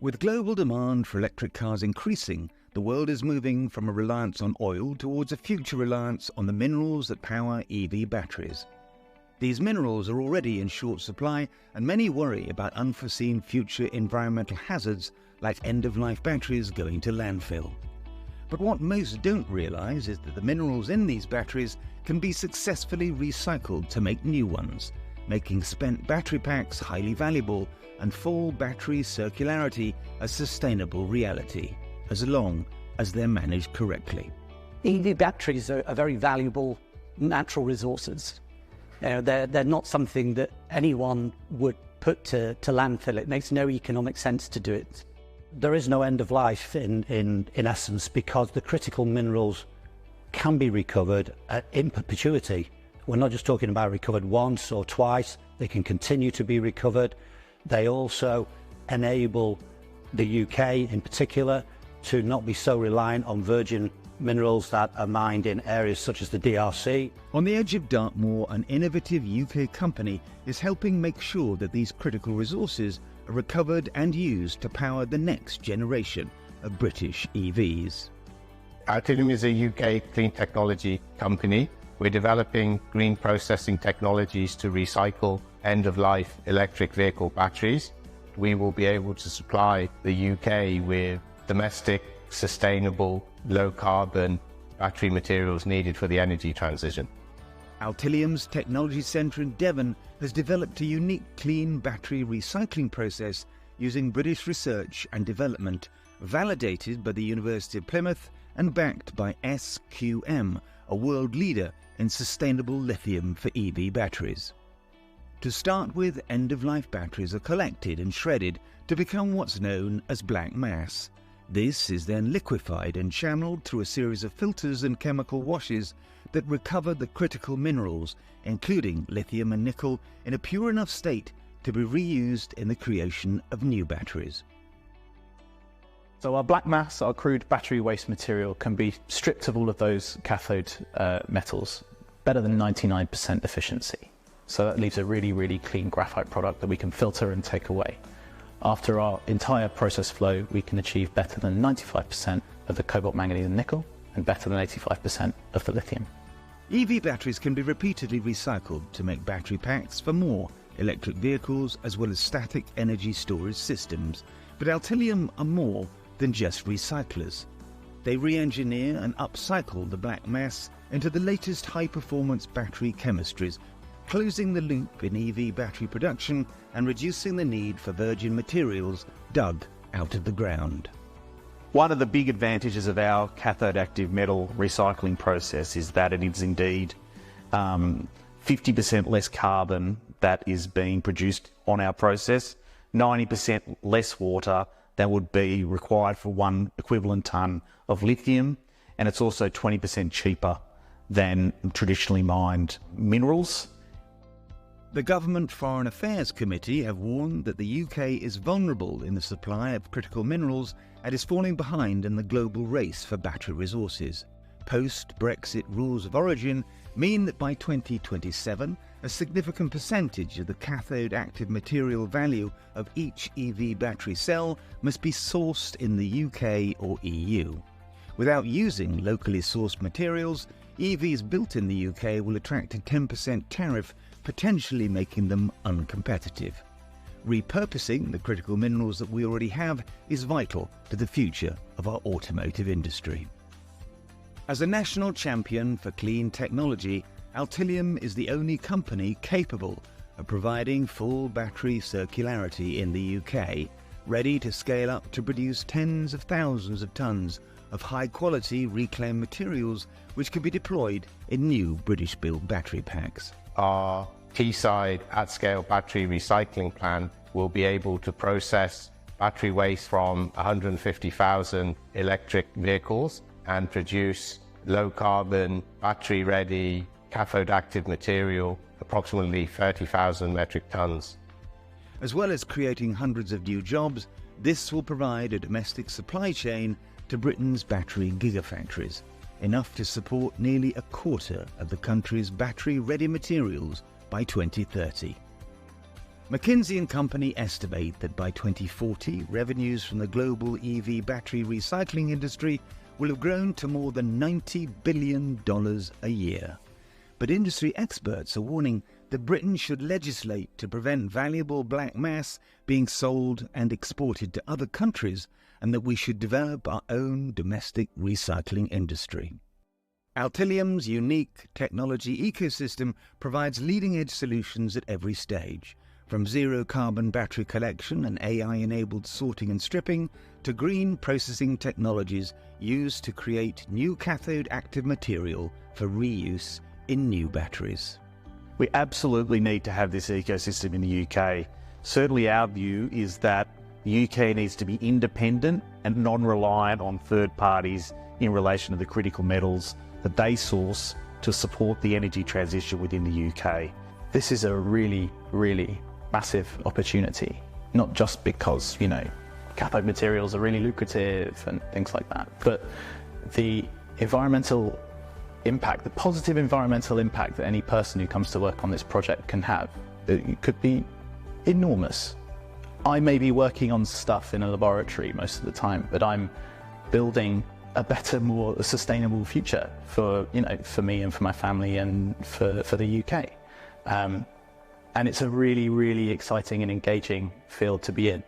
With global demand for electric cars increasing, the world is moving from a reliance on oil towards a future reliance on the minerals that power EV batteries. These minerals are already in short supply, and many worry about unforeseen future environmental hazards like end-of-life batteries going to landfill. But what most don't realise is that the minerals in these batteries can be successfully recycled to make new ones, making spent battery packs highly valuable and full battery circularity a sustainable reality, as long as they're managed correctly. EV batteries are very valuable natural resources. They're not something that anyone would put to landfill. It makes no economic sense to do it. There is no end of life in essence, because the critical minerals can be recovered in perpetuity. We're not just talking about recovered once or twice, they can continue to be recovered. They also enable the UK in particular to not be so reliant on virgin minerals that are mined in areas such as the DRC. On the edge of Dartmoor, an innovative UK company is helping make sure that these critical resources are recovered and used to power the next generation of British EVs. Altilium is a UK clean technology company. We're developing green processing technologies to recycle end-of-life electric vehicle batteries. We will be able to supply the UK with domestic, sustainable, low-carbon battery materials needed for the energy transition. Altilium's Technology Centre in Devon has developed a unique clean battery recycling process using British research and development, validated by the University of Plymouth and backed by SQM, a world leader in sustainable lithium for EV batteries. To start with, end-of-life batteries are collected and shredded to become what's known as black mass. This is then liquefied and channeled through a series of filters and chemical washes that recover the critical minerals, including lithium and nickel, in a pure enough state to be reused in the creation of new batteries. So our black mass, our crude battery waste material, can be stripped of all of those cathode metals, better than 99% efficiency. So that leaves a really, really clean graphite product that we can filter and take away. After our entire process flow, we can achieve better than 95% of the cobalt, manganese and nickel, and better than 85% of the lithium. EV batteries can be repeatedly recycled to make battery packs for more electric vehicles as well as static energy storage systems. But Altilium are more than just recyclers. They re-engineer and upcycle the black mass into the latest high-performance battery chemistries, closing the loop in EV battery production and reducing the need for virgin materials dug out of the ground. One of the big advantages of our cathode active metal recycling process is that it is indeed 50% less carbon that is being produced on our process, 90% less water than would be required for one equivalent tonne of lithium, and it's also 20% cheaper than traditionally mined minerals. The Government Foreign Affairs Committee have warned that the UK is vulnerable in the supply of critical minerals and is falling behind in the global race for battery resources. Post-Brexit rules of origin mean that by 2027, a significant percentage of the cathode active material value of each EV battery cell must be sourced in the UK or EU. Without using locally sourced materials, EVs built in the UK will attract a 10% tariff, potentially making them uncompetitive. Repurposing the critical minerals that we already have is vital to the future of our automotive industry. As a national champion for clean technology, Altilium is the only company capable of providing full battery circularity in the UK, ready to scale up to produce tens of thousands of tonnes of high-quality reclaimed materials which can be deployed in new British-built battery packs. Our Teesside at-scale battery recycling plant will be able to process battery waste from 150,000 electric vehicles and produce low-carbon, battery-ready, cathode-active material, approximately 30,000 metric tons. As well as creating hundreds of new jobs, this will provide a domestic supply chain to Britain's battery gigafactories, enough to support nearly a quarter of the country's battery-ready materials by 2030. McKinsey and Company estimate that by 2040, revenues from the global EV battery recycling industry will have grown to more than $90 billion a year. But industry experts are warning that Britain should legislate to prevent valuable black mass being sold and exported to other countries, and that we should develop our own domestic recycling industry. Altilium's unique technology ecosystem provides leading-edge solutions at every stage, from zero-carbon battery collection and AI-enabled sorting and stripping to green processing technologies used to create new cathode active material for reuse in new batteries. We absolutely need to have this ecosystem in the UK. Certainly our view is that the UK needs to be independent and non-reliant on third parties in relation to the critical metals that they source to support the energy transition within the UK. This is a really, really massive opportunity, not just because, cathode materials are really lucrative and things like that, but the environmental impact, the positive environmental impact that any person who comes to work on this project can have, it could be enormous. I may be working on stuff in a laboratory most of the time, but I'm building a better, more sustainable future for me and for my family and for the UK. And it's a really, really exciting and engaging field to be in.